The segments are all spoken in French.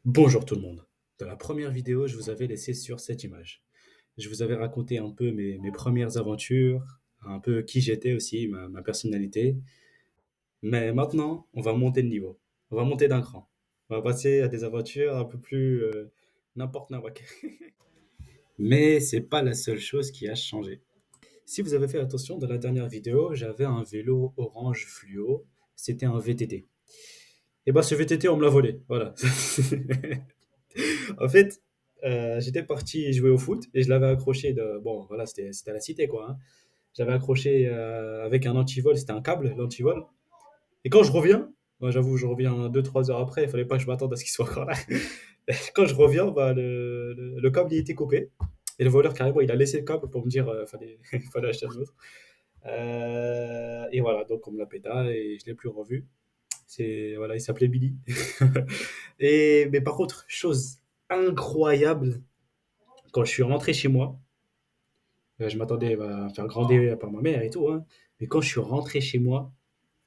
Bonjour tout le monde. Dans la première vidéo, je vous avais laissé sur cette image. Je vous avais raconté un peu mes premières aventures, un peu qui j'étais aussi, ma personnalité. Mais maintenant, on va monter de niveau. On va monter d'un cran. On va passer à des aventures un peu plus n'importe nawak. Mais c'est pas la seule chose qui a changé. Si vous avez fait attention, dans la dernière vidéo, j'avais un vélo orange fluo. C'était un VTT. Et bah ce VTT, on me l'a volé. Voilà. En fait, j'étais parti jouer au foot et je l'avais accroché de. Bon, voilà, c'était à la cité, quoi, hein. J'avais accroché avec un antivol, c'était un câble, l'antivol. Et quand je reviens, moi, j'avoue, je reviens 2 3 heures après, il fallait pas que je m'attende à ce qu'il soit encore là. Quand je reviens, bah, le câble il était coupé. Et le voleur, carrément, il a laissé le câble pour me dire fallait acheter un autre. Et voilà, donc on me l'a péta et je l'ai plus revu. Voilà, il s'appelait Billy. Mais par contre, chose incroyable, quand je suis rentré chez moi, je m'attendais à me faire grandir par ma mère et tout, hein, mais quand je suis rentré chez moi,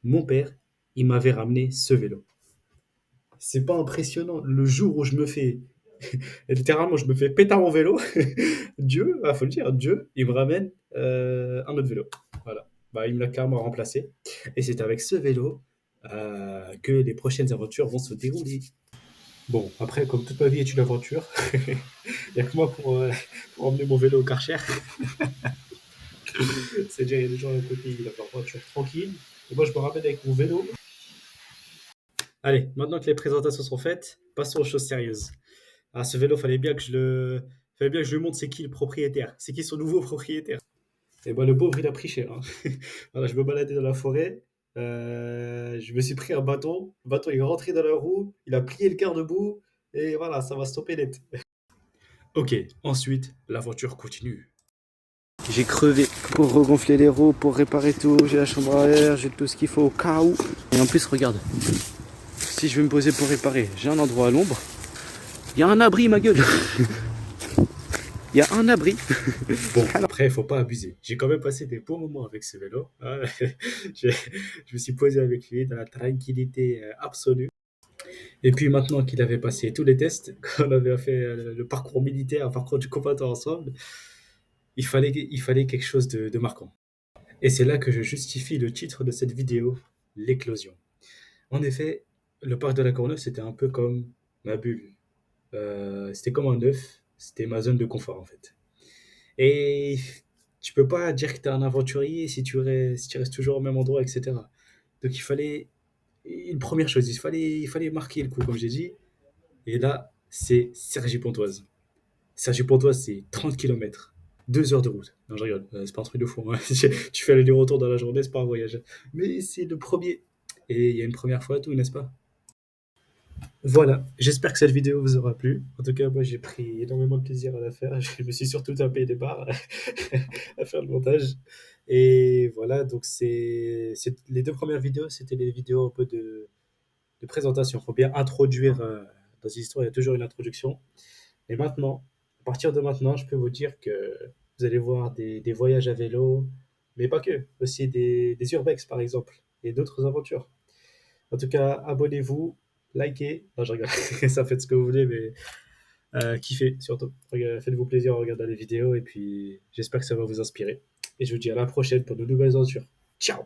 mon père, il m'avait ramené ce vélo. C'est pas impressionnant. Le jour où je me fais, littéralement, je me fais péter mon vélo, Dieu, faut le dire, Dieu, il me ramène un autre vélo. Voilà. Bah, il me l'a carrément remplacé. Et c'est avec ce vélo que les prochaines aventures vont se dérouler. Bon, après, comme toute ma vie est une aventure, il n'y a que moi pour emmener mon vélo au Karcher. C'est-à-dire, il y a des gens à côté, ils ont leur voiture tranquille. Et moi, je me ramène avec mon vélo. Allez, maintenant que les présentations sont faites, passons aux choses sérieuses. Ah, ce vélo, fallait bien que je lui montre c'est qui le propriétaire. C'est qui son nouveau propriétaire. Et ben, le pauvre, il a pris cher, hein. Voilà, je me baladais dans la forêt. Je me suis pris un bâton. Le bâton, il est rentré dans la roue. Il a plié le quart debout. Et voilà, ça va stopper net. Ok, ensuite, l'aventure continue. J'ai crevé pour regonfler les roues, pour réparer tout. J'ai la chambre à air, j'ai tout ce qu'il faut au cas où. Et en plus, regarde, si je vais me poser pour réparer, j'ai un endroit à l'ombre. Il y a un abri, ma gueule. Il y a un abri. Bon, après, il faut pas abuser. J'ai quand même passé des bons moments avec ce vélo, hein. je, je me suis posé avec lui dans la tranquillité absolue. Et puis maintenant qu'il avait passé tous les tests, qu'on avait fait le parcours militaire, le parcours du combattant ensemble, il fallait quelque chose de marquant. Et c'est là que je justifie le titre de cette vidéo, l'éclosion. En effet, le parc de la Courneuve, c'était un peu comme ma bulle. C'était comme un œuf, c'était ma zone de confort en fait. Et tu peux pas dire que tu es un aventurier si tu restes toujours au même endroit, etc. Donc il fallait une première chose, il fallait marquer le coup, comme j'ai dit. Et là, c'est Cergy-Pontoise. Cergy-Pontoise, c'est 30 km, 2 heures de route. Non, je rigole, c'est pas un truc de fou, hein. Tu fais aller-retour dans la journée, c'est pas un voyage. Mais c'est le premier. Et il y a une première fois à tout, n'est-ce pas? Voilà, j'espère que cette vidéo vous aura plu. En tout cas, moi j'ai pris énormément de plaisir à la faire. Je me suis surtout tapé des barres à faire le montage. Et voilà, donc les 2 premières vidéos, c'était les vidéos un peu de présentation. Il faut bien introduire dans une histoire, il y a toujours une introduction. Et maintenant, à partir de maintenant, je peux vous dire que vous allez voir des voyages à vélo, mais pas que, aussi des urbex par exemple, et d'autres aventures. En tout cas, abonnez-vous, likez. Non, je rigole, ça faites ce que vous voulez, mais kiffez surtout. Faites-vous plaisir en regardant les vidéos, et puis j'espère que ça va vous inspirer. Et je vous dis à la prochaine pour de nouvelles aventures. Ciao!